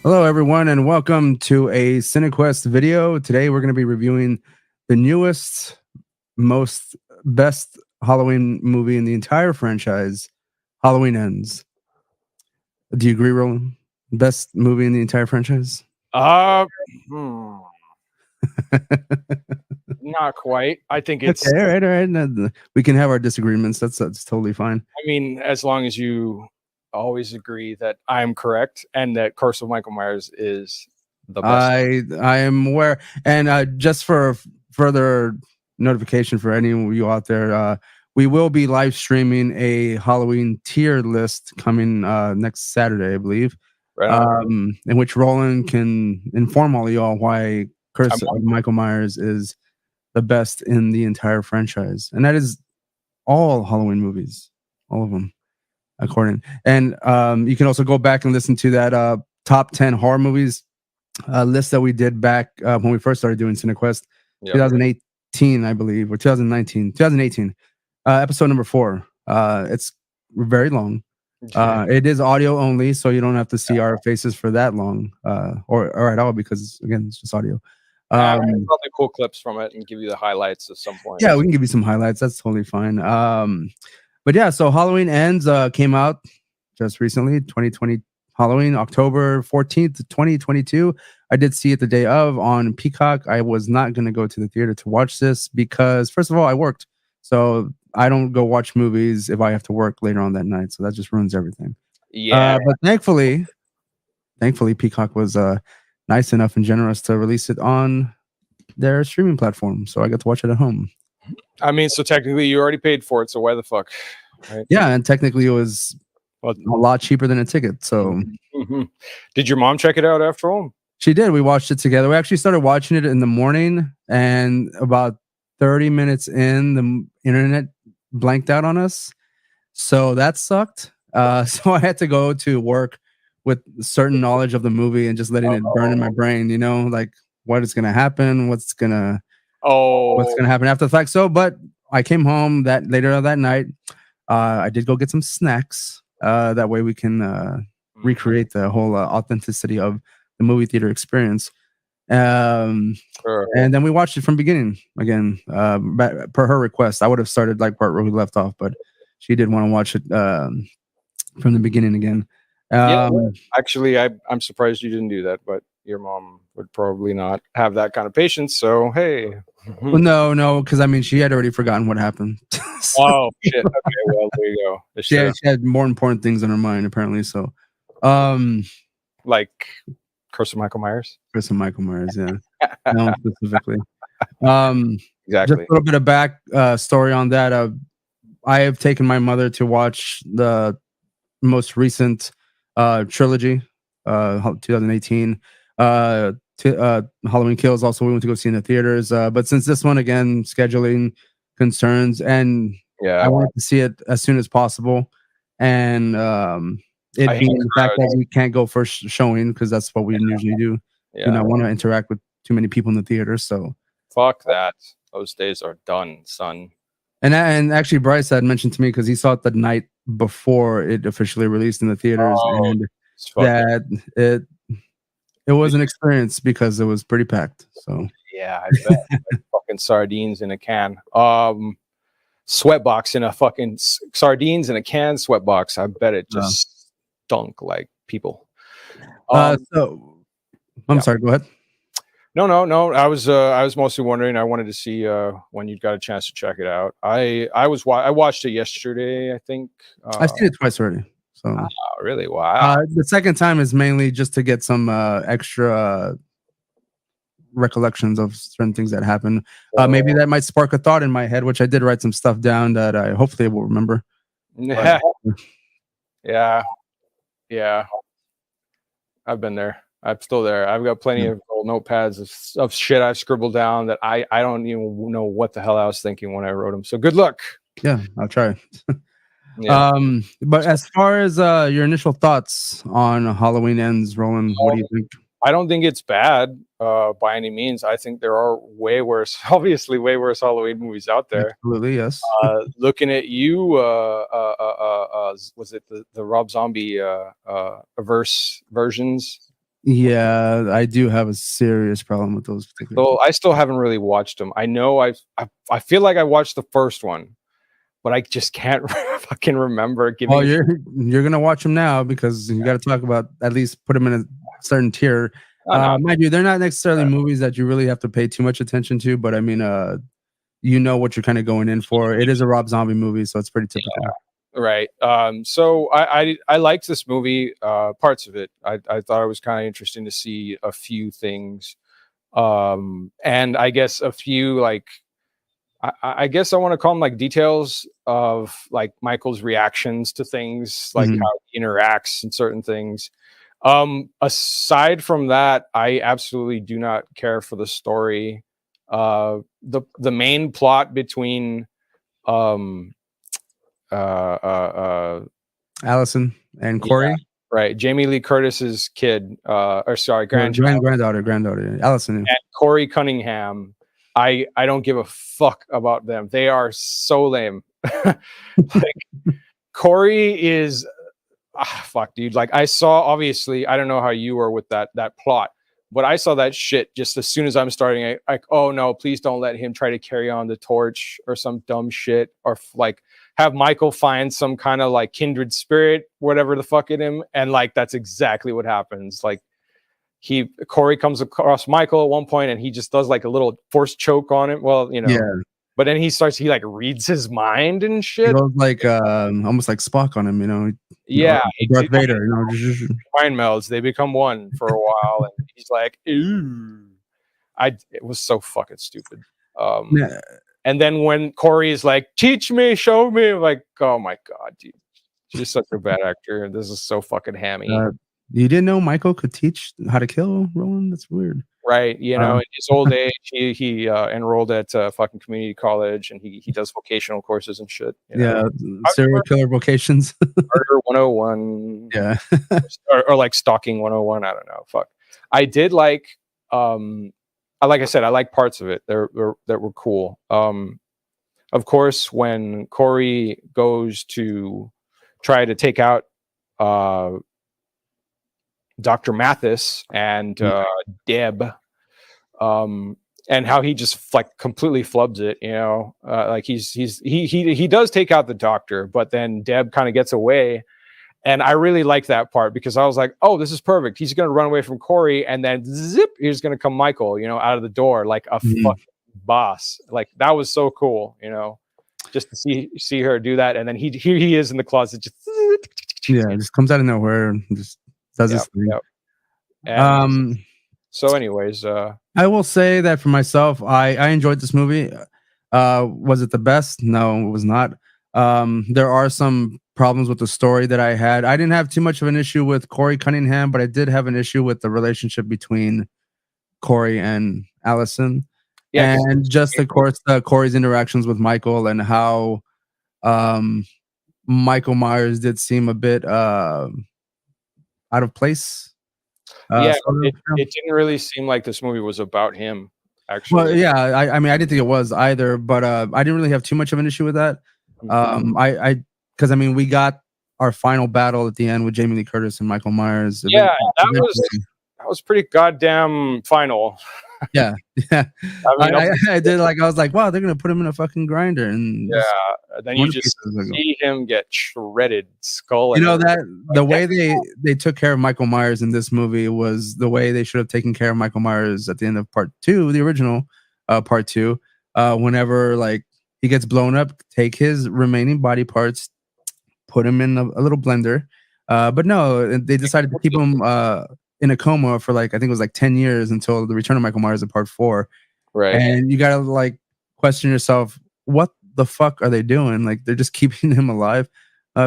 Hello, everyone, and welcome to a CineQuest video. Today, we're going to be reviewing the newest, most best Halloween movie in the entire franchise, Halloween Ends. Do you agree, Roland? Best movie in the entire franchise? Uh, hmm, not quite. I think it's. Okay, all right. No, we can have our disagreements. That's totally fine. I mean, as long as you always agree that I'm correct and that Curse of Michael Myers is the best. I am aware, and just for further notification for any of you out there, we will be live streaming a Halloween tier list coming next Saturday, I believe, Right. in which Roland can inform all of y'all why Curse of Michael Myers is the best in the entire franchise, and that is all Halloween movies, all of them, according. And you can also go back and listen to that top 10 horror movies list that we did back when we first started doing CineQuest, 2018, I believe, or 2018, episode number 4. It's very long. It is audio only, so you don't have to see our faces for that long, or at all, because again, it's just audio. Probably cool clips from it and give you the highlights at some point. Yeah, we can give you some highlights. That's totally fine. But yeah, so Halloween Ends came out just recently, 2020 Halloween, October 14th, 2022. I did see it the day of on Peacock. I was not going to go to the theater to watch this because, first of all, I worked. So I don't go watch movies if I have to work later on that night. So that just ruins everything. Yeah. But thankfully, Peacock was nice enough and generous to release it on their streaming platform. So I got to watch it at home. I mean, so technically you already paid for it. So why the fuck? Right? Yeah. And technically it was a lot cheaper than a ticket. So did your mom check it out after all? She did. We watched it together. We actually started watching it in the morning, and about 30 minutes in, the internet blanked out on us. So that sucked. So I had to go to work with certain knowledge of the movie and just letting it burn in my brain, you know, like what is going to happen, what's going to happen after the fact. So, but I came home later that night. I did go get some snacks. That way we can recreate the whole authenticity of the movie theater experience. And then we watched it from beginning again, per her request. I would have started like part where we left off, but she did want to watch it from the beginning again. Actually, I'm surprised you didn't do that, but your mom would probably not have that kind of patience. So hey. Well, no, because I mean she had already forgotten what happened. Oh shit! Okay, well there you go. She had more important things on her mind apparently. So, like Curse of Michael Myers. Curse of Michael Myers, yeah. No, specifically. Exactly. Just a little bit of back story on that. I have taken my mother to watch the most recent trilogy, 2018. Halloween Kills. Also, we went to go see in the theaters. But since this one, again, scheduling concerns, and I wanted to see it as soon as possible, and it being the fact that we can't go first showing because that's what we usually do. Yeah. You know, I want to interact with too many people in the theater. So fuck that. Those days are done, son. And actually, Bryce had mentioned to me because he saw it the night before it officially released in the theaters, and that it was an experience because it was pretty packed. So yeah, I bet. Like fucking sardines in a can. Sweatbox in a fucking sardines in a can sweatbox. I bet it just stunk like people. So I'm sorry, go ahead. No. I was mostly wondering. I wanted to see when you got a chance to check it out. I watched it yesterday, I think. I've seen it twice already. So really? Wow. The second time is mainly just to get some extra recollections of certain things that happened. Maybe that might spark a thought in my head, which I did write some stuff down that I hopefully will remember. Yeah. Yeah. I've been there. I'm still there. I've got plenty of old notepads of shit I've scribbled down that I don't even know what the hell I was thinking when I wrote them. So good luck. Yeah, I'll try. But as far as your initial thoughts on Halloween Ends, Roland, what do you think? I don't think it's bad by any means. I think there are obviously way worse Halloween movies out there. Absolutely, yes. Looking at you, was it the Rob Zombie versions? Yeah, I do have a serious problem with those particular. So I still haven't really watched them. I know I feel like I watched the first one, but I just can't fucking remember giving. Well, you're gonna watch them now because you got to talk about at least put them in a certain tier. No. Mind you, they're not necessarily movies that you really have to pay too much attention to, but I mean, you know what you're kind of going in for. It is a Rob Zombie movie, so it's pretty typical. Yeah, right. So I liked this movie, parts of it. I thought it was kind of interesting to see a few things. And I guess a few like I guess I want to call them like details of like Michael's reactions to things, like how he interacts and certain things. Aside from that, I absolutely do not care for the story. The main plot between Allison and Corey, yeah, right, Jamie Lee Curtis's kid, or sorry, granddaughter, Allison, and Corey Cunningham. I don't give a fuck about them. They are so lame. Like Corey is fuck, dude. Like I saw, obviously, I don't know how you were with that plot, but I saw that shit just as soon as I'm starting. Like, oh no, please don't let him try to carry on the torch or some dumb shit, or like have Michael find some kind of like kindred spirit, whatever the fuck in him, and like that's exactly what happens. Like Corey comes across Michael at one point and he just does like a little force choke on him. Well, you know, yeah. But then he like reads his mind and shit. He goes like almost like Spock on him, you know. Yeah, Darth Vader, you know. Mind melds. They become one for a while, and he's like, "Ooh." It was so fucking stupid. Yeah. And then when Corey is like, "Teach me, show me," I'm like, oh my god, dude, she's such a bad actor. This is so fucking hammy. You didn't know Michael could teach how to kill Roland? That's weird. Right, you know, in his old age, he enrolled at fucking community college, and he does vocational courses and shit. Yeah, serial killer vocations. Murder 101. Yeah, or like stalking 101. I don't know. Fuck. I did like. Like I said, I like parts of it that were cool. Of course, when Corey goes to try to take out Dr. Mathis and Deb, and how he just like completely flubs it, you know, like he does take out the doctor, but then Deb kind of gets away, and I really like that part because I was like, oh, this is perfect. He's going to run away from Corey, and then zip, here's going to come Michael, you know, out of the door like a fucking boss. Like that was so cool, you know, just to see her do that, and then here he is in the closet, just just comes out of nowhere and just does this thing. And so anyways, I will say that for myself, I enjoyed this movie. Was it the best? No, it was not. There are some problems with the story that I had. I didn't have too much of an issue with Corey Cunningham, but I did have an issue with the relationship between Corey and Allison. Yeah, and just of course Corey's interactions with Michael and how Michael Myers did seem a bit out of place. It didn't really seem like this movie was about him, actually. Well, yeah, I mean, I didn't think it was either, but I didn't really have too much of an issue with that. Because I mean, we got our final battle at the end with Jamie Lee Curtis and Michael Myers. Yeah, that was pretty goddamn final. Yeah. I did I was like, wow, they're gonna put him in a fucking grinder, and then you just see him get shredded, skull. You know that the way they took care of Michael Myers in this movie was the way they should have taken care of Michael Myers at the end of part 2, the original part 2. Whenever like he gets blown up, take his remaining body parts, put him in a little blender. But no, they decided to keep him in a coma for like I think it was like 10 years until the Return of Michael Myers in part 4. Right. And you gotta like question yourself, what the fuck are they doing? Like they're just keeping him alive.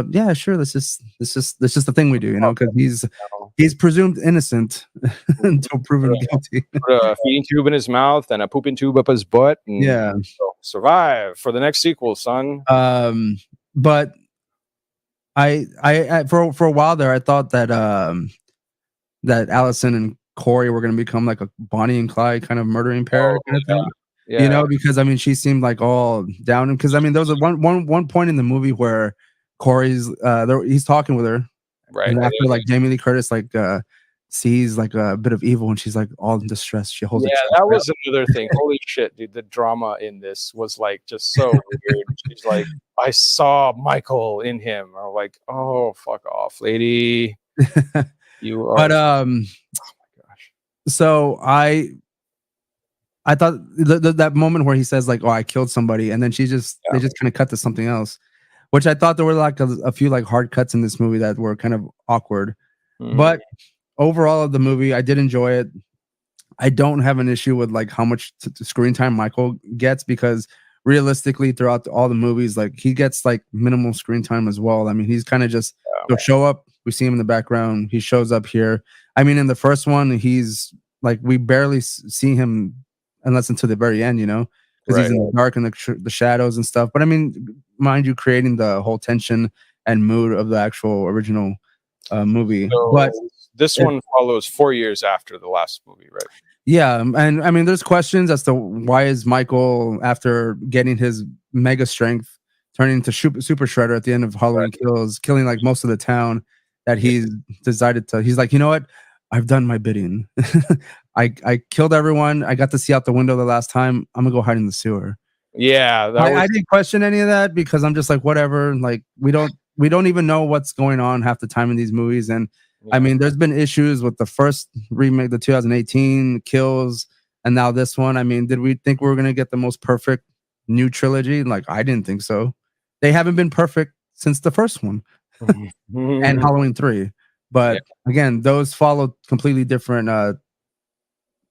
Yeah, sure. That's just the thing we do, you know, because he's presumed innocent until proven guilty. Put a feeding tube in his mouth and a pooping tube up his butt. And survive for the next sequel, son. But I for a while there, I thought that that Allison and Corey were going to become like a Bonnie and Clyde kind of murdering pair kind of thing. Yeah. You know, because I mean, she seemed like all down. Because I mean, there was one point in the movie where Corey's he's talking with her, right? And after like Jamie Lee Curtis like sees like a bit of evil and she's like all in distress. She holds Yeah, it. that was another thing. Holy shit, dude. The drama in this was like just so weird. She's like, I saw Michael in him. Or like, oh, fuck off, lady. You are. But Oh my gosh. so I thought that moment where he says like, "Oh, I killed somebody," and then they just kind of cut to something else, which I thought there were like a few like hard cuts in this movie that were kind of awkward. But overall of the movie, I did enjoy it. I don't have an issue with like how much screen time Michael gets because realistically, throughout all the movies, like he gets like minimal screen time as well. I mean, he's kind of just he'll show up. We see him in the background. He shows up here. I mean, in the first one, he's like we barely see him unless until the very end, you know, because he's in the dark and the shadows and stuff. But I mean, mind you, creating the whole tension and mood of the actual original movie. So but this one follows 4 years after the last movie, right? Yeah, and I mean, there's questions as to why is Michael, after getting his mega strength, turning into super shredder at the end of Halloween Kills, killing like most of the town, that he's decided to. He's like, you know what? I've done my bidding. I killed everyone. I got to see out the window the last time. I'm gonna go hide in the sewer. Yeah, I didn't question any of that because I'm just like, whatever. Like we don't even know what's going on half the time in these movies. And I mean, there's been issues with the first remake, the 2018 Kills, and now this one. I mean, did we think we were gonna get the most perfect new trilogy? Like, I didn't think so. They haven't been perfect since the first one and Halloween 3. But again, those follow completely different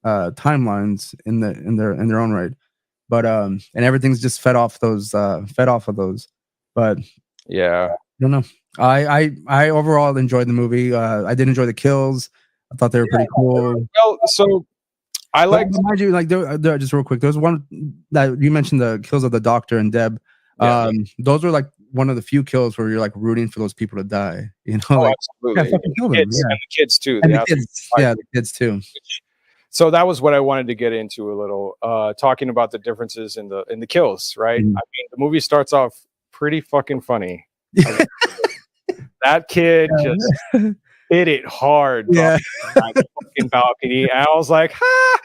timelines in their own right. But and everything's just fed off of those. But yeah, I don't know. I overall enjoyed the movie. I did enjoy the kills. I thought they were pretty cool. Well, so I like mind you, like there, just real quick. There's one that you mentioned, the kills of the doctor and Deb. Those were like one of the few kills where you're like rooting for those people to die. You know, like absolutely. fucking kill them. And the kids too. And the kids too. So that was what I wanted to get into a little, talking about the differences in the kills, right? I mean, the movie starts off pretty fucking funny. That kid just hit it hard on the fucking balcony, and I was like, ha!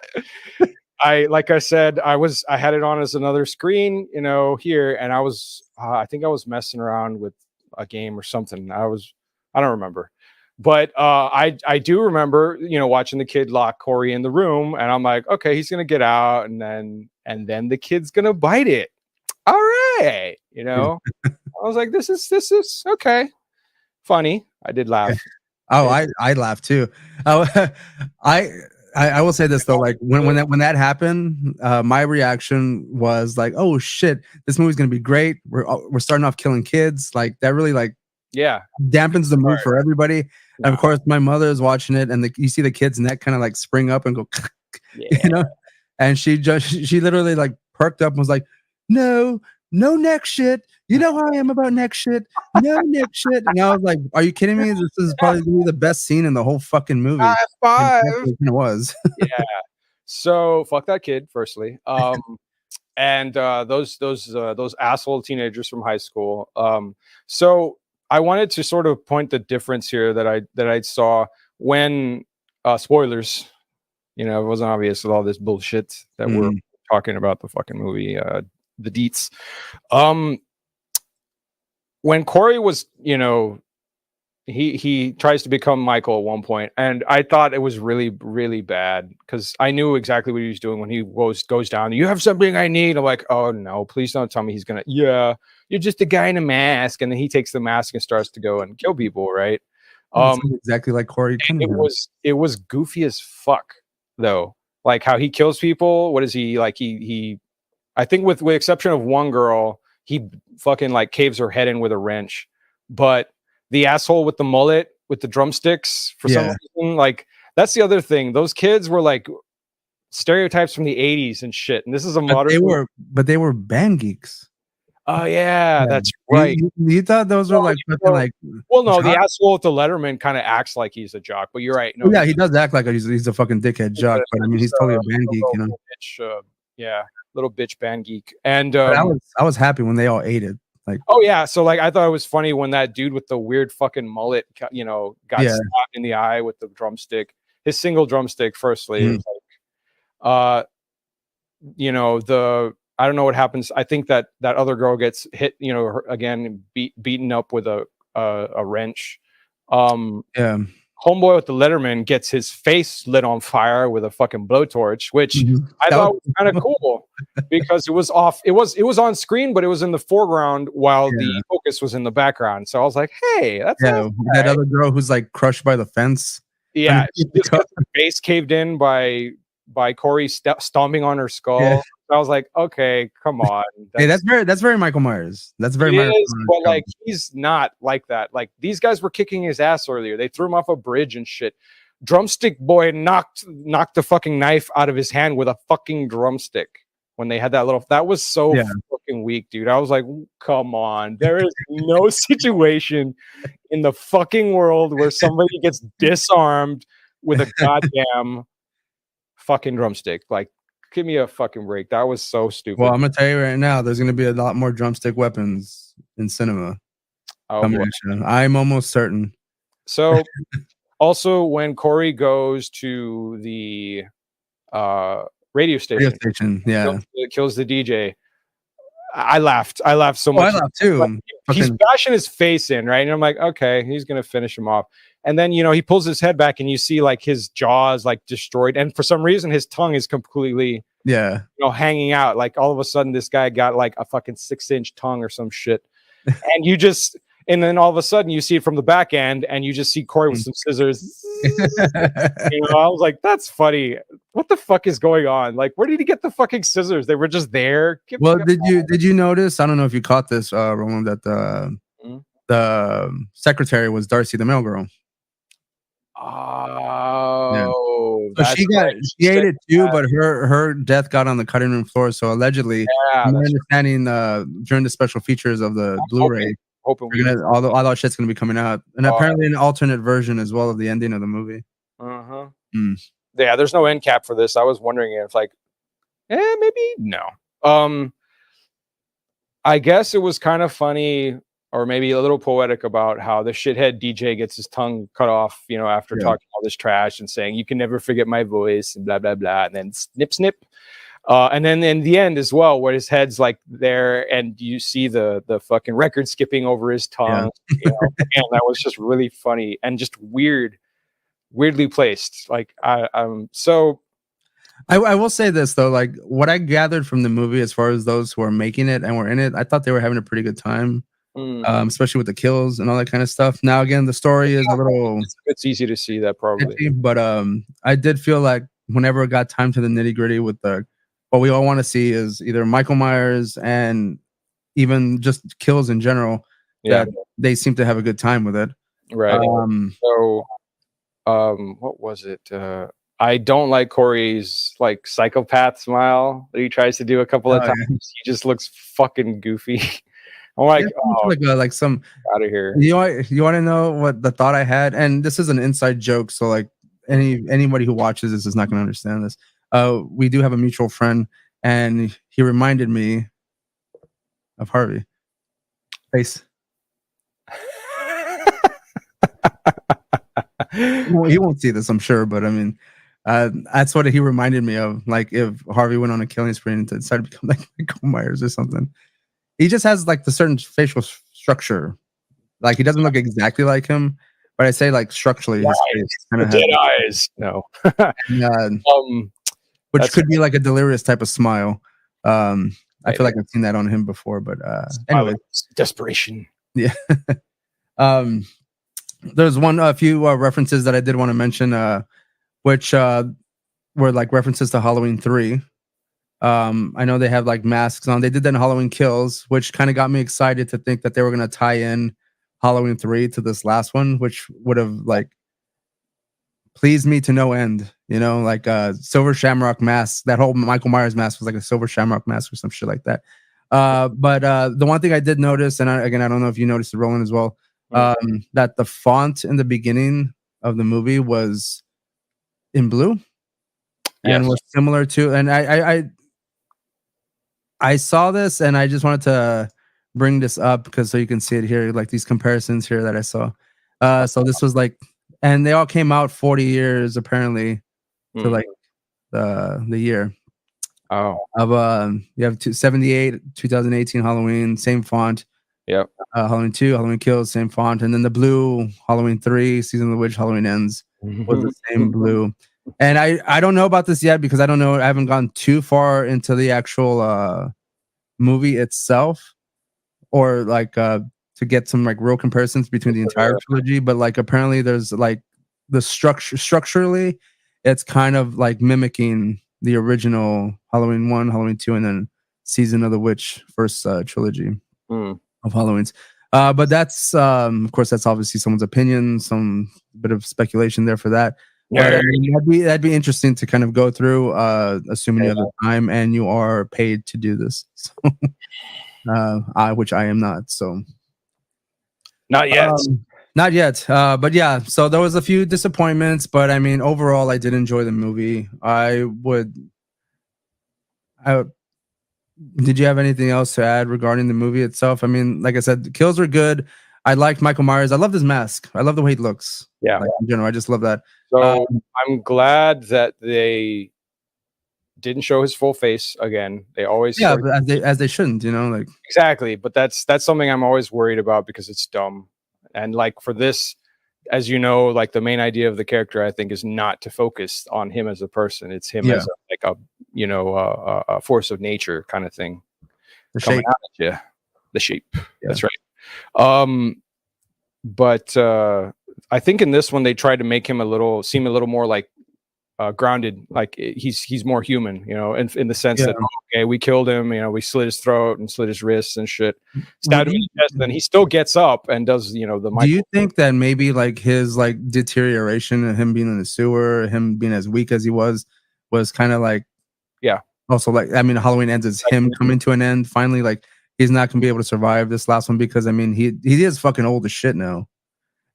Like I said, I had it on as another screen, you know, here, and I think I was messing around with a game or something. I don't remember. But I do remember, you know, watching the kid lock Corey in the room, and I'm like, okay, he's gonna get out, and then the kid's gonna bite it. All right, you know. I was like, this is okay, funny. I did laugh. Oh, I laughed too. I will say this though, like when that happened, my reaction was like, oh shit, this movie's gonna be great. We're starting off killing kids, like that really like dampens the mood for everybody. And of course, my mother is watching it, and you see the kid's neck kind of like spring up and go, you know, and she literally like perked up and was like, no neck shit. You know how I am about neck shit. No neck shit. And I was like, are you kidding me? This is probably gonna be the best scene in the whole fucking movie. Five. It was. Yeah. So fuck that kid, firstly. And those asshole teenagers from high school. So I wanted to sort of point the difference here that I saw when spoilers, you know, it wasn't obvious with all this bullshit that we're talking about the fucking movie, the deets. When Corey was, you know, he tries to become Michael at one point, and I thought it was really, really bad because I knew exactly what he was doing when he goes down. You have something I need. I'm like, oh no, please don't tell me he's gonna. Yeah, you're just a guy in a mask, and then he takes the mask and starts to go and kill people, right? Exactly like Corey. It was goofy as fuck though. Like how he kills people. What is he like? He I think with the exception of one girl, he fucking like caves her head in with a wrench. But the asshole with the mullet with the drumsticks, for some reason, like that's the other thing. Those kids were like stereotypes from the 80s and shit. And this is a modern. But they were band geeks. Oh yeah, that's right. You thought those were like fucking like. Well, no, the asshole with the Letterman kind of acts like he's a jock, but you're right. No, yeah, he does act like he's a fucking dickhead jock, but I mean, he's totally a band geek, you know. Bitch, little bitch band geek. And I was happy when they all ate it. Like, oh yeah, so like I thought it was funny when that dude with the weird fucking mullet, you know, got stabbed in the eye with the drumstick, his single drumstick. Firstly, Mm. is like, you know, I don't know what happens. I think that other girl gets hit, you know, again beaten up with a wrench. Yeah. Homeboy with the Letterman gets his face lit on fire with a fucking blowtorch, which I That thought was was kind of cool because it was off. It was on screen, but it was in the foreground while the focus was in the background. So I was like, hey, that's that other girl who's like crushed by the fence. yeah. She just gets her face caved in by Corey stomping on her skull. Yeah. I was like, okay, come on. Hey, that's very Michael Myers. That's very It Michael is, Myers. but like he's not like that. Like these guys were kicking his ass earlier. They threw him off a bridge and shit. Drumstick boy knocked the fucking knife out of his hand with a fucking drumstick when they had that little. That was so fucking weak, dude. I was like, come on. There is no situation in the fucking world where somebody gets disarmed with a goddamn fucking drumstick. Like, give me a fucking break. That was so stupid. Well, I'm gonna tell you right now, there's gonna be a lot more drumstick weapons in cinema. I'm almost certain. So, also when Corey goes to the radio station, kills the DJ. I laughed so much. I laughed too. He's bashing his face in, right? And I'm like, okay, he's gonna finish him off. And then, you know, he pulls his head back and you see like his jaw is like destroyed. And for some reason, his tongue is completely, you know, hanging out. Like all of a sudden, this guy got like a fucking 6-inch tongue or some shit. And then all of a sudden you see it from the back end and you just see Corey with some scissors. You know, I was like, that's funny. What the fuck is going on? Like, where did he get the fucking scissors? They were just there. Did you notice? I don't know if you caught this, Roland, that the secretary was Darcy, the mail girl. Oh, so she ate it too, but her death got on the cutting room floor. So allegedly, my understanding during the special features of the Blu-ray, all that shit's gonna be coming out, and apparently an alternate version as well of the ending of the movie. Yeah, there's no end cap for this. I was wondering if like, maybe no. I guess it was kind of funny. Or maybe a little poetic about how the shithead DJ gets his tongue cut off, you know, after talking all this trash and saying, you can never forget my voice and blah, blah, blah. And then snip, snip. And then in the end as well, where his head's like there and you see the fucking record skipping over his tongue. You know? And that was just really funny and just weirdly placed. Like, I will say this though, like what I gathered from the movie, as far as those who are making it and were in it, I thought they were having a pretty good time. Especially with the kills and all that kind of stuff. Now, again, the story is a little. It's easy to see that probably, itchy, but I did feel like whenever it got time to the nitty gritty with what we all want to see is either Michael Myers and even just kills in general. That they seem to have a good time with it. Right. What was it? I don't like Corey's like psychopath smile that he tries to do a couple of times. Yeah. He just looks fucking goofy. I'm like, like some out of here. You want to know what the thought I had? And this is an inside joke, so like anybody who watches this is not going to understand this. We do have a mutual friend, and he reminded me of Harvey. Face. Well, he won't see this, I'm sure, but I mean, that's what he reminded me of. Like if Harvey went on a killing spree and decided to become like Michael Myers or something. He just has like the certain facial structure. Like he doesn't look exactly like him, but I say like structurally, his face kind of dead eyes. No, which could be like a delirious type of smile. I feel like I've seen that on him before, but anyway, desperation. Yeah. There's a few references that I did want to mention, which were like references to Halloween 3. I know they have like masks on. They did that in Halloween Kills, which kind of got me excited to think that they were going to tie in Halloween 3 to this last one, which would have like pleased me to no end. You know, like Silver Shamrock mask. That whole Michael Myers mask was like a Silver Shamrock mask or some shit like that. But the one thing I did notice, and I don't know if you noticed it, Roland, as well, that the font in the beginning of the movie was in blue and was similar to, and I saw this and I just wanted to bring this up because so you can see it here, like these comparisons here that I saw. So this was like and they all came out 40 years apparently to Mm. like the year Oh, of you have 78 2018 Halloween, same font. yep. Halloween 2, Halloween Kills, same font, and then the blue Halloween 3, Season of the Witch, Halloween Ends was the same blue. And I don't know about this yet because I don't know, I haven't gone too far into the actual movie itself, or like to get some like real comparisons between the entire trilogy, but like apparently there's like the structurally it's kind of like mimicking the original Halloween 1, Halloween 2, and then Season of the Witch first trilogy Mm. of Halloweens. But that's of course that's obviously someone's opinion, some bit of speculation there for that. But I mean, that'd be interesting to kind of go through, assuming you have the time and you are paid to do this. So, which I am not. So Not yet. not yet. But yeah, so there was a few disappointments, but I mean, overall, I did enjoy the movie. I did you have anything else to add regarding the movie itself? I mean, like I said, the kills were good. I liked Michael Myers. I love his mask. I love the way he looks. Yeah. Like, in general, I just love that. So I'm glad that they didn't show his full face again. They always but as they shouldn't, like exactly. But that's something I'm always worried about because it's dumb. And like for this, as you know, like the main idea of the character, I think, is not to focus on him as a person. It's him as a force of nature kind of thing. The coming shape. out at you. The shape. Yeah. That's right. But I think in this one they tried to make him seem a little more like grounded, like he's more human, in the sense that okay, we killed him, we slit his throat and slit his wrists and shit, stabbed him in the chest, and then he still gets up and does the Do you think that maybe like his like deterioration, him being in the sewer, him being as weak as he was kind of like also like, I mean, Halloween Ends is him coming to an end finally, like he's not gonna be able to survive this last one because I mean he is fucking old as shit now.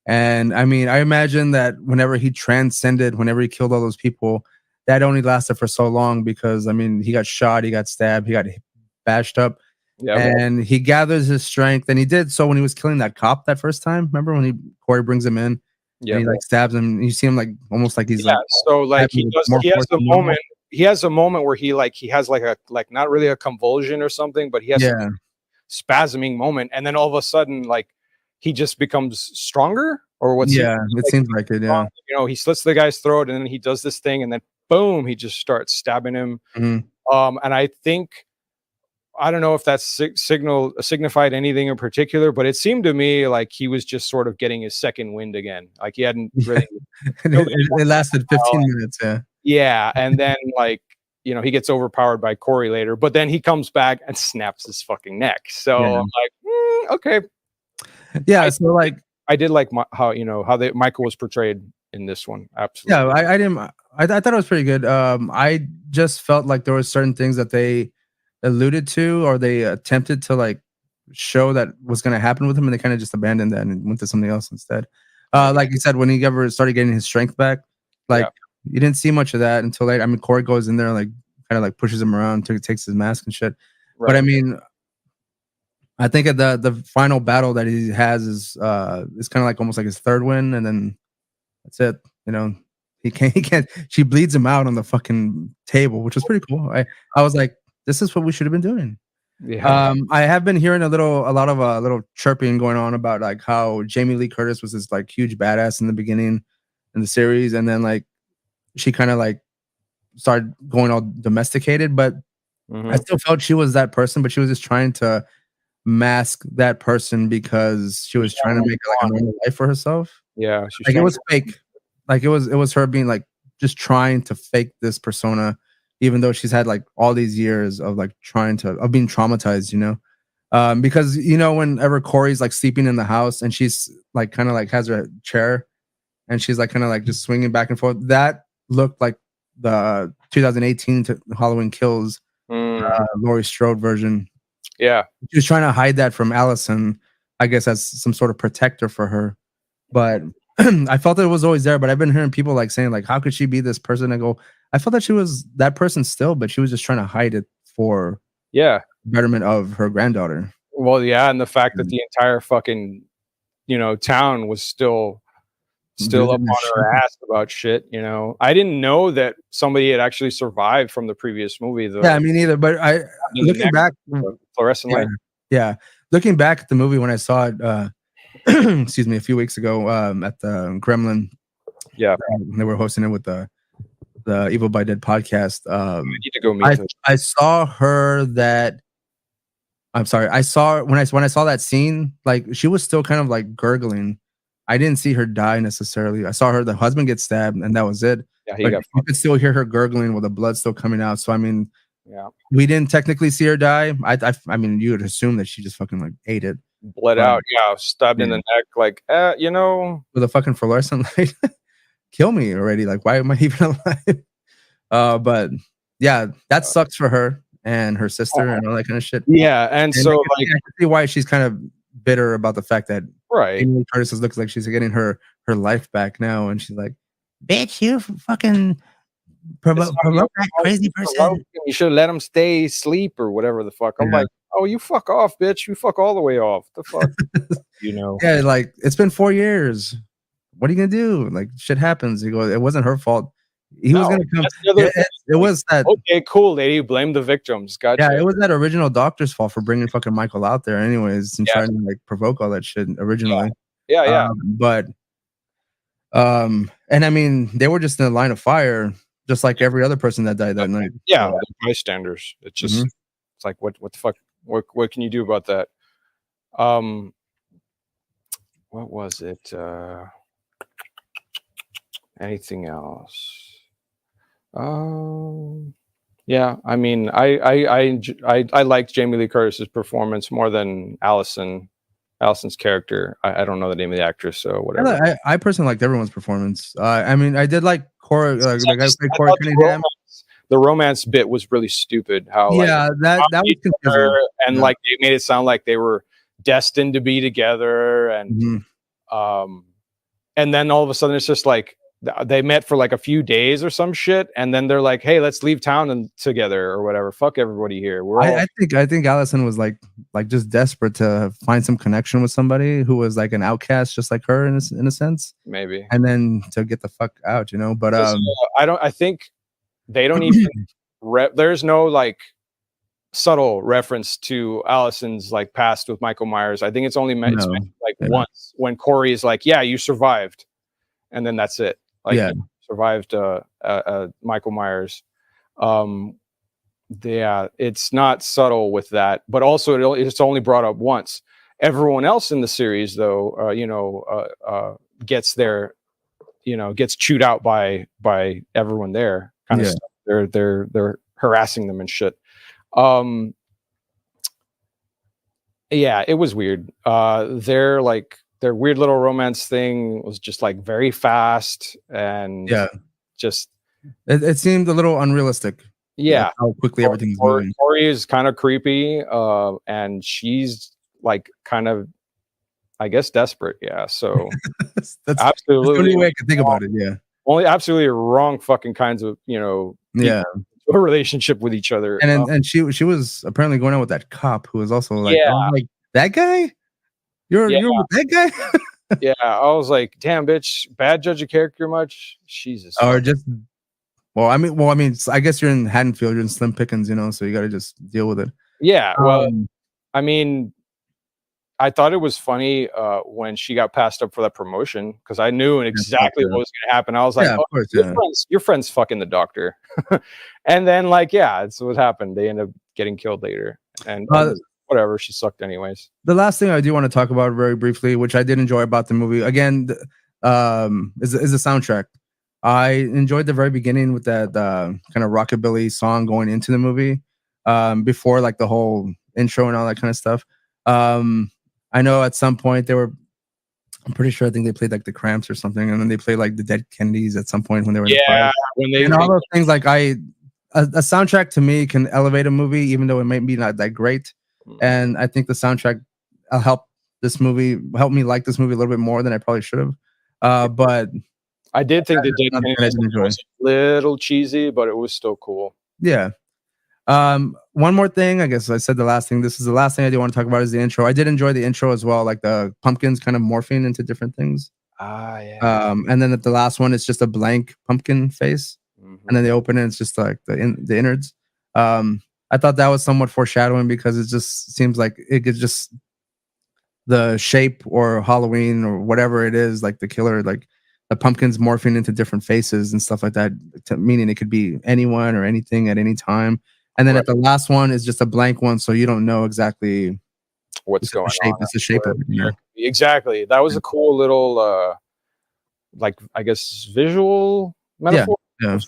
And I mean, I imagine that whenever he killed all those people, that only lasted for so long because I mean, he got shot, he got stabbed, he got bashed up, and he gathers his strength. And he did so when he was killing that cop that first time. Remember when Corey brings him in and he like stabs him? And you see him like almost like he's so like he has a moment. He has a moment where he has like a not really a convulsion or something, but he has a spasming moment, and then all of a sudden like he just becomes stronger, or what's it seems like it. He slits the guy's throat and then he does this thing and then boom, he just starts stabbing him. And I think, I don't know if that's signified anything in particular, but it seemed to me like he was just sort of getting his second wind again. Like he hadn't really it lasted 15 minutes. And then like he gets overpowered by Corey later, but then he comes back and snaps his fucking neck. So I'm like, okay. So like I did like how Michael was portrayed in this one. Absolutely. I thought it was pretty good. I just felt like there were certain things that they alluded to or they attempted to like show that was going to happen with him, and they kind of just abandoned that and went to something else instead. Like you said, when he ever started getting his strength back, like you didn't see much of that until later. I mean, Corey goes in there and like kind of like pushes him around, takes his mask and shit. But I mean, I think at the final battle that he has is kind of like almost like his third win, and then that's it. He can't. She bleeds him out on the fucking table, which was pretty cool. I was like, this is what we should have been doing. I have been hearing a lot of chirping going on about like how Jamie Lee Curtis was this like huge badass in the beginning in the series, and then like she kind of like started going all domesticated, but I still felt she was that person, but she was just trying to mask that person because she was trying to make like a normal life for herself. Like it was fake. Like it was her being like just trying to fake this persona, even though she's had like all these years of like of being traumatized, because whenever Corey's like sleeping in the house and she's like kind of like has her chair and she's like kind of like just swinging back and forth, that looked like the 2018 Halloween Kills Laurie Strode version. She was trying to hide that from Allison, I guess, as some sort of protector for her. But I felt it was always there. But I've been hearing people like saying, like, how could she be this person? I go, I felt that she was that person still, but she was just trying to hide it for betterment of her granddaughter. Well, and the fact that the entire fucking town was still still up Losing on their her shit. ass about shit. You know, I didn't know that somebody had actually survived from the previous movie. Yeah, me neither. But The looking next back, fluorescent yeah, light. yeah, looking back at the movie when I saw it, excuse me, a few weeks ago, at the Gremlin, Yeah, they were hosting it with the Evil by Dead podcast. I need to go meet I them. I saw her that. I'm sorry. I saw when I saw that scene, like she was still kind of like gurgling. I didn't see her die necessarily. I saw the husband get stabbed, and that was it. Yeah, he But got you fucked. could still hear her gurgling with the blood still coming out. So I mean, Yeah, we didn't technically see her die. I mean, you would assume that she just fucking like ate it, bled but out. Yeah, stabbed in yeah, the neck. Like, you know, with a fucking fluorescent light, kill me already. Like, why am I even alive? But yeah, that uh, sucks for her and her sister and all that kind of shit. yeah. And And so, like, I can see why she's kind of bitter about the fact that right. Amy Lee Curtis looks like she's getting her life back now, and she's like, "Bitch, you fucking It's not promote your that fault. crazy person." You should have let him stay asleep or whatever the fuck. I'm Yeah, like, oh, you fuck off, bitch. You fuck all the way off. The fuck, you know? yeah, like it's been 4 years. What are you gonna do? Like shit happens. He goes, it wasn't her fault. He was No, gonna come. that's the other Yeah, thing. it Like, was that. okay, cool, lady. Blame the victims. Yeah, Gotcha. it was that original doctor's fault for bringing fucking Michael out there, anyways, and Yeah, trying to like provoke all that shit originally. yeah, yeah. But and I mean, they were just in the line of fire, just like every other person that died that night. Yeah, So, the bystanders. It's just, mhm. it's like, what the fuck? What can you do about that? Um, what was it? Anything else? Yeah. I mean, I liked Jamie Lee Curtis's performance more than Allison's character. I don't know the name of the actress, so whatever. I personally liked everyone's performance. I mean, I did like Corey, the guy who played I Corey thought Cunningham. the romance bit was really stupid. How like Yeah, that was confusing. and Yeah. like they made it sound like they were destined to be together, Mhm. and then all of a sudden it's just like they met for like a few days or some shit, and then they're like, hey, let's leave town and together or whatever. Fuck everybody here. We're all I think Allison was like just desperate to find some connection with somebody who was like an outcast, just like her in a sense, maybe. and then to get the fuck out, you know. But I think they don't even there's no like subtle reference to Allison's like past with Michael Myers. I think it's only meant no, like yeah, once when Corey is like, yeah, you survived, and then that's it. Like yeah, you survived Michael Myers. Um, yeah, it's not subtle with that, but also it's only brought up once. Everyone else in the series, though, gets their, gets chewed out by everyone there. Kind of yeah. stuff. They're harassing them and shit. Yeah, it was weird. Their weird little romance thing was just like very fast and Yeah. just It seemed a little unrealistic. yeah. How quickly everything's moving. Tori is kind of creepy, and she's like kind of, I guess, desperate. Yeah, so that's the absolutely only way I can think about it. Yeah. only absolutely wrong fucking kinds of people Yeah. a relationship with each other. And she was apparently going out with that cop who was also like, Yeah. I was like, that guy? You're with that guy? Yeah, I was like, damn, bitch, bad judge of character much? Jesus. Or just well, I mean, I guess you're in Haddonfield, you're in Slim Pickens, so you got to just deal with it. Yeah, well, Um, I mean, I thought it was funny when she got passed up for that promotion because I knew exactly what was going to happen. I was like, yeah, of course, your friend's fucking the doctor. And then, like, yeah, it's what happened. They end up getting killed later. And whatever, she sucked anyways. The last thing I do want to talk about very briefly, which I did enjoy about the movie, again, is the soundtrack. I enjoyed the very beginning with that kind of rockabilly song going into the movie, before like the whole intro and all that kind of stuff. I know at some point I'm pretty sure I think they played like the Cramps or something, and then they played like the Dead Kennedys at some point when they were in the fire. When they And all those things, like a soundtrack to me can elevate a movie, even though it might be not that great. And I think the soundtrack help me like this movie a little bit more than I probably should have. But I did think the Dead Kennedys was a little cheesy, but it was still cool. Yeah. One more thing, I guess I said the last thing. This is the last thing I do want to talk about is the intro. I did enjoy the intro as well, like the pumpkins kind of morphing into different things. Yeah. And then the last one is just a blank pumpkin face, and then they open it. It's just like the innards. I thought that was somewhat foreshadowing because it just seems like it could just the shape or Halloween or whatever it is, like the killer, like the pumpkins morphing into different faces and stuff like that, meaning it could be anyone or anything at any time. And then at the last one is just a blank one, so you don't know exactly what's going on. It's the shape of it, you know? Exactly. That was a cool little, like, I guess, visual metaphor. Yeah.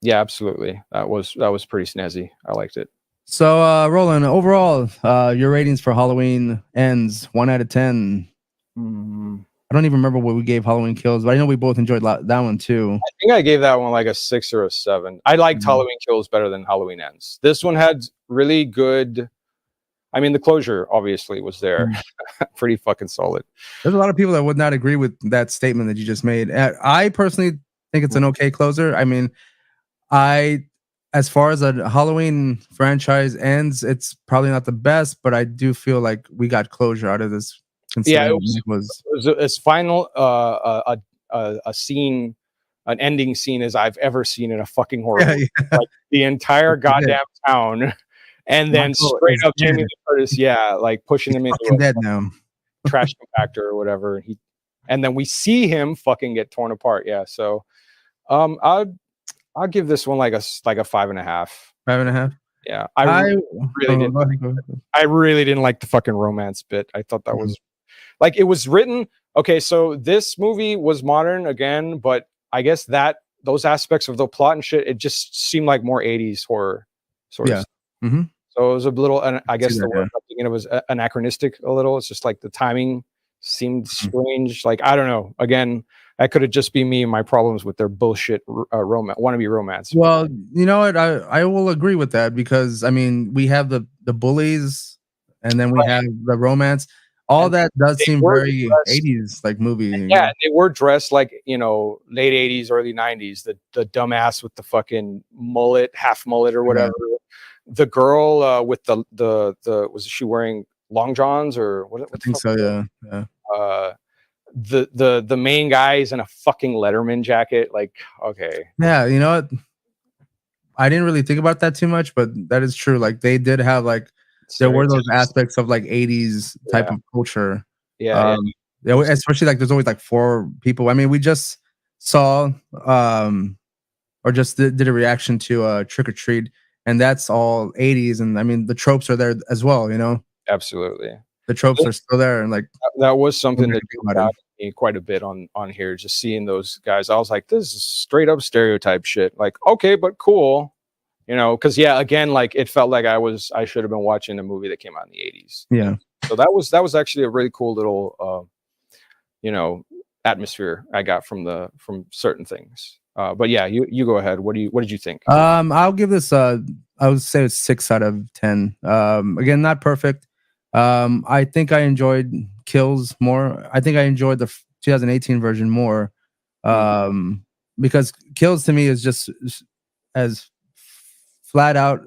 Yeah, absolutely. That was pretty snazzy. I liked it. So, Roland, overall, your ratings for Halloween Ends 1 out of 10. I don't even remember what we gave Halloween Kills, but I know we both enjoyed that one too. I think I gave that one like a 6 or a 7. I liked Halloween Kills better than Halloween Ends. This one had really good. I mean, the closure obviously was there. Pretty fucking solid. There's a lot of people that would not agree with that statement that you just made. I personally think it's an okay closer. I mean, as far as a Halloween franchise ends, it's probably not the best, but I do feel like we got closure out of this. Yeah, it was as final a scene, an ending scene as I've ever seen in a fucking horror movie. Yeah. Like the entire goddamn town, and then straight up Jamie Lee Curtis, like pushing him into dead now. Trash compactor or whatever. And then we see him fucking get torn apart. Yeah, so I'll give this one like a 5.5. 5.5. Yeah, I really didn't like the fucking romance bit. I thought that was like it was written. Okay, so this movie was modern again, but I guess those aspects of the plot and shit, it just seemed like more 80s horror sort of stuff. So it was a little, I guess the word I'm thinking of was anachronistic a little. It's just like the timing seemed strange. Like, I don't know. Again, that could have just be me and my problems with their bullshit wannabe romance. Well, you know what? I will agree with that because I mean we have the bullies, and then we have the romance. All that does seem very 80s like movie. Yeah, they were dressed like, late 80s, early 90s. The dumbass with the fucking mullet, half mullet or whatever. Yeah. The girl with the was she wearing long johns or what? I think so. Yeah. The main guy is in a fucking Letterman jacket. Like, okay. Yeah, you know what? I didn't really think about that too much, but that is true. Like they did have like there were those aspects of like 80s type of culture. Yeah. Especially like there's always like 4 people. I mean, we just saw or just did a reaction to Trick or Treat, and that's all 80s, and I mean the tropes are there as well, Absolutely. The tropes are still there, and like that was something that got me quite a bit on here, just seeing those guys. I was like, this is straight up stereotype shit. Like, okay, but cool. Because again, like it felt like I should have been watching a movie that came out in the 80s. Yeah. So that was actually a really cool little atmosphere I got from certain things. But yeah, you go ahead. What did you think? I'll give this I would say it's 6 out of 10. Again, not perfect. I think I enjoyed Kills more. I think I enjoyed the 2018 version more. Because Kills to me is just as flat out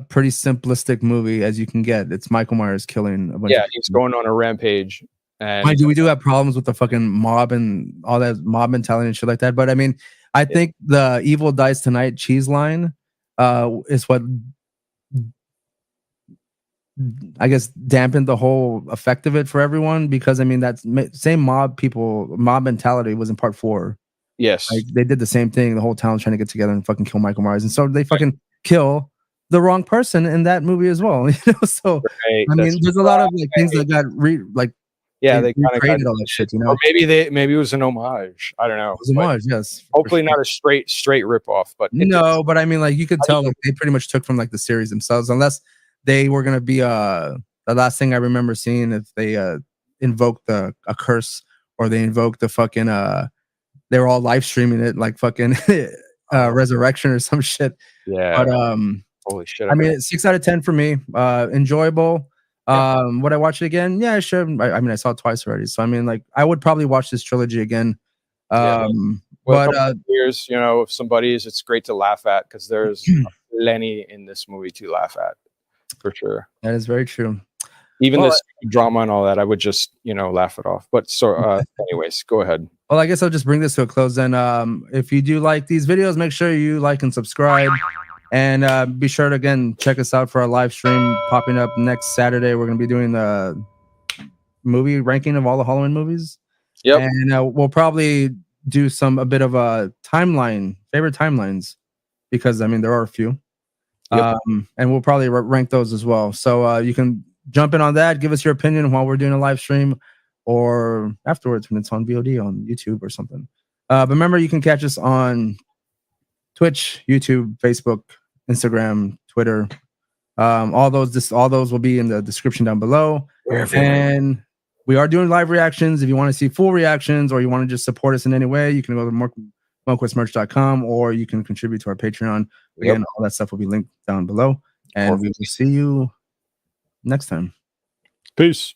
pretty simplistic movie as you can get. It's Michael Myers killing a bunch of he's going on a rampage. And we do have problems with the fucking mob and all that mob mentality and shit like that. But I mean, I think the Evil Dies Tonight cheese line is what I guess dampened the whole effect of it for everyone, because I mean that same mob mentality was in part 4. Yes, like they did the same thing. The whole town's trying to get together and fucking kill Michael Myers, and so they fucking kill the wrong person in that movie as well. So I mean, there's a lot of like things that got they kind of created all that shit, Or maybe it was an homage. I don't know. It was an homage, yes. Hopefully not a straight ripoff, but but I mean, like you could tell like they pretty much took from like the series themselves, unless they were gonna be the last thing I remember seeing if they invoked a curse, or they invoked the fucking they were all live streaming it like fucking resurrection or some shit. Yeah. But holy shit. I mean, it's 6 out of 10 for me. Enjoyable. Would I watch it again? Yeah, I should. I mean, I saw it twice already, so I mean, like, I would probably watch this trilogy again. But years, if somebody's, it's great to laugh at, because there's plenty in this movie to laugh at, for sure. That is very true. Even Well, this drama and all that, I would just, laugh it off. But anyways, go ahead. Well, I guess I'll just bring this to a close then. If you do like these videos, make sure you like and subscribe. And be sure to, again, check us out for our live stream popping up next Saturday. We're going to be doing the movie ranking of all the Halloween movies. Yep. And we'll probably do a bit of a timeline, favorite timelines, because, I mean, there are a few. Yep. And we'll probably rank those as well. So you can jump in on that, give us your opinion while we're doing a live stream, or afterwards when it's on VOD on YouTube or something. But remember, you can catch us on Twitch, YouTube, Facebook, Instagram, Twitter. All those will be in the description down below. And we are doing live reactions. If you want to see full reactions, or you want to just support us in any way, you can go to moquestmerch.com, or you can contribute to our Patreon. Again, all that stuff will be linked down below. And we will see you next time. Peace.